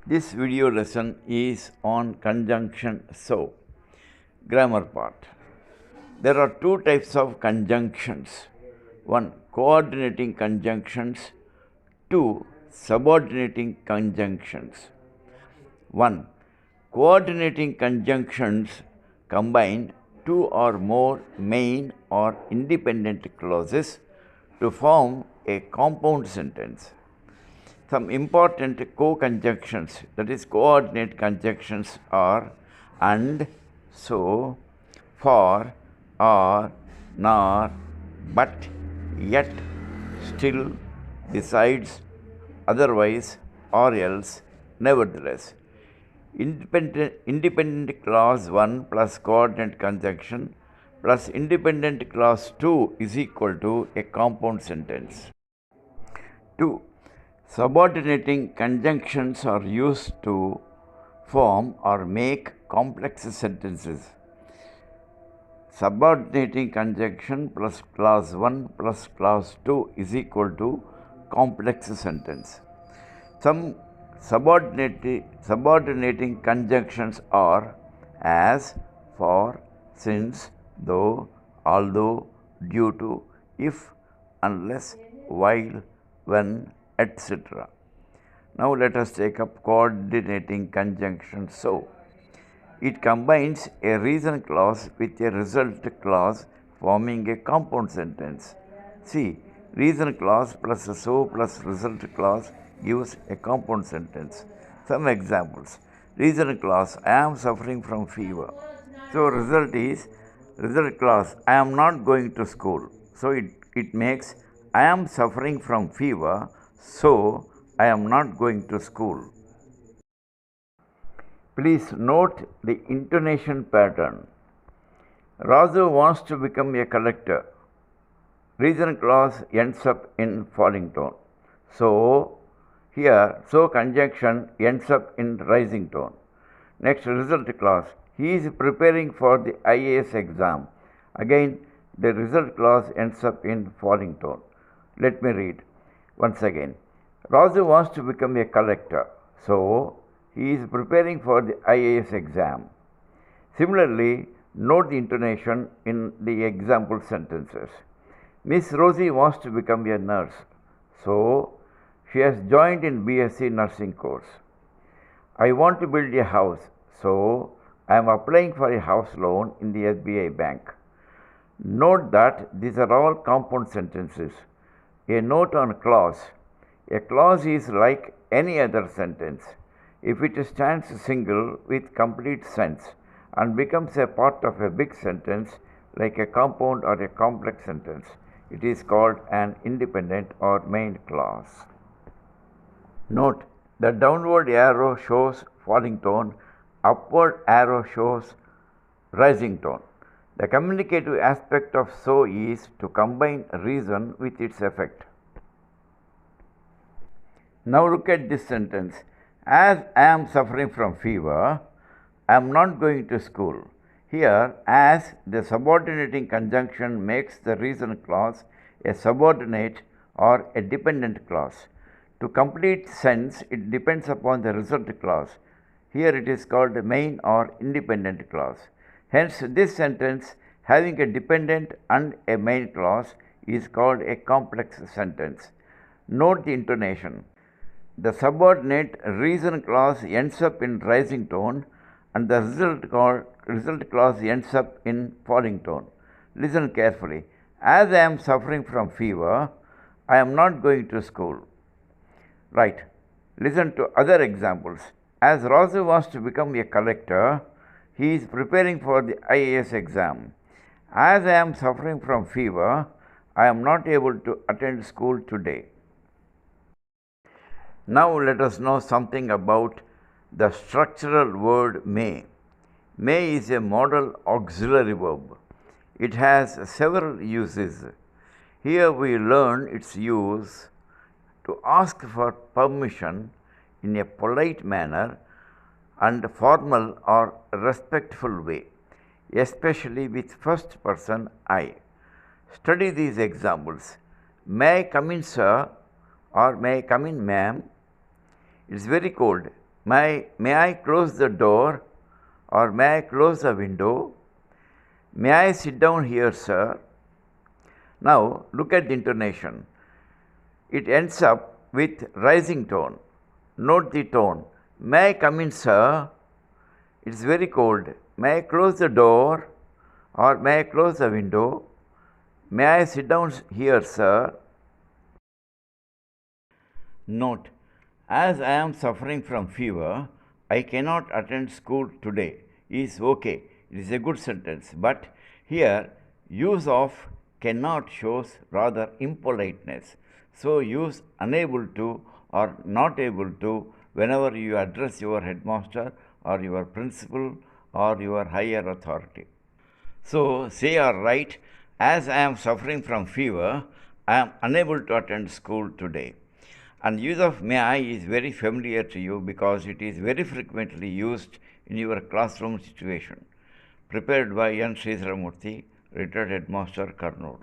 This video lesson is on conjunction so. Grammar part. There are two types of conjunctions. One, coordinating conjunctions. Two, subordinating conjunctions. 1. Coordinating conjunctions combine two or more main or independent clauses to form a compound sentence. Some important co-conjunctions, that is coordinate conjunctions, are and, so, for, or, nor, but, yet, still, besides, otherwise, or else, nevertheless. Independent clause 1 plus coordinate conjunction plus independent clause 2 is equal to a compound sentence. 2. Subordinating conjunctions are used to form or make complex sentences. Subordinating conjunction plus clause 1 plus clause 2 is equal to complex sentence. Some subordinating conjunctions are as, for, since, though, although, due to, if, unless, while, when, etc. Now let us take up coordinating conjunction so. It combines a reason clause with a result clause, forming a compound sentence. See, reason clause plus so plus result clause gives a compound sentence. Some examples. Reason clause, I am suffering from fever. So result clause, I am not going to school. So it makes I am suffering from fever, so I am not going to school. Please note the intonation pattern. Raju wants to become a collector. Reason clause ends up in falling tone. So, here, so conjunction ends up in rising tone. Next, result clause. He is preparing for the IAS exam. Again, the result clause ends up in falling tone. Let me read once again. Raju wants to become a collector. So, he is preparing for the IAS exam. Similarly, note the intonation in the example sentences. Miss Rosie wants to become a nurse. So, she has joined in BSc nursing course. I want to build a house. So, I am applying for a house loan in the SBI bank. Note that these are all compound sentences. A note on clause. A clause is like any other sentence. If it stands single with complete sense and becomes a part of a big sentence like a compound or a complex sentence, it is called an independent or main clause. Note, the downward arrow shows falling tone, upward arrow shows rising tone. The communicative aspect of so is to combine reason with its effect. Now look at this sentence. As I am suffering from fever, I am not going to school. Here, as the subordinating conjunction makes the reason clause a subordinate or a dependent clause. To complete sense, it depends upon the result clause. Here it is called a main or independent clause. Hence, this sentence having a dependent and a main clause is called a complex sentence. Note the intonation. The subordinate reason clause ends up in rising tone and the result clause ends up in falling tone. Listen carefully. As I am suffering from fever, I am not going to school. Right. Listen to other examples. As Raju wants to become a collector, he is preparing for the IAS exam. As I am suffering from fever, I am not able to attend school today. Now let us know something about the structural word may. May is a modal auxiliary verb. It has several uses. Here we learn its use to ask for permission in a polite manner and formal or respectful way, especially with first person I. Study these examples. May I come in, sir? Or may I come in, ma'am? It's very cold. May I close the door or may I close the window? May I sit down here, sir? Now look at the intonation. It ends up with rising tone. Note the tone. May I come in, sir? It's very cold. May I close the door or may I close the window? May I sit down here, sir? Note, as I am suffering from fever, I cannot attend school today. Is okay. It is a good sentence. But here, use of cannot shows rather impoliteness. So use unable to or not able to whenever you address your headmaster or your principal or your higher authority. So say or write, as I am suffering from fever, I am unable to attend school today. And use of may I is very familiar to you because it is very frequently used in your classroom situation. Prepared by N. Sridharamurthy, retired headmaster, Kurnool.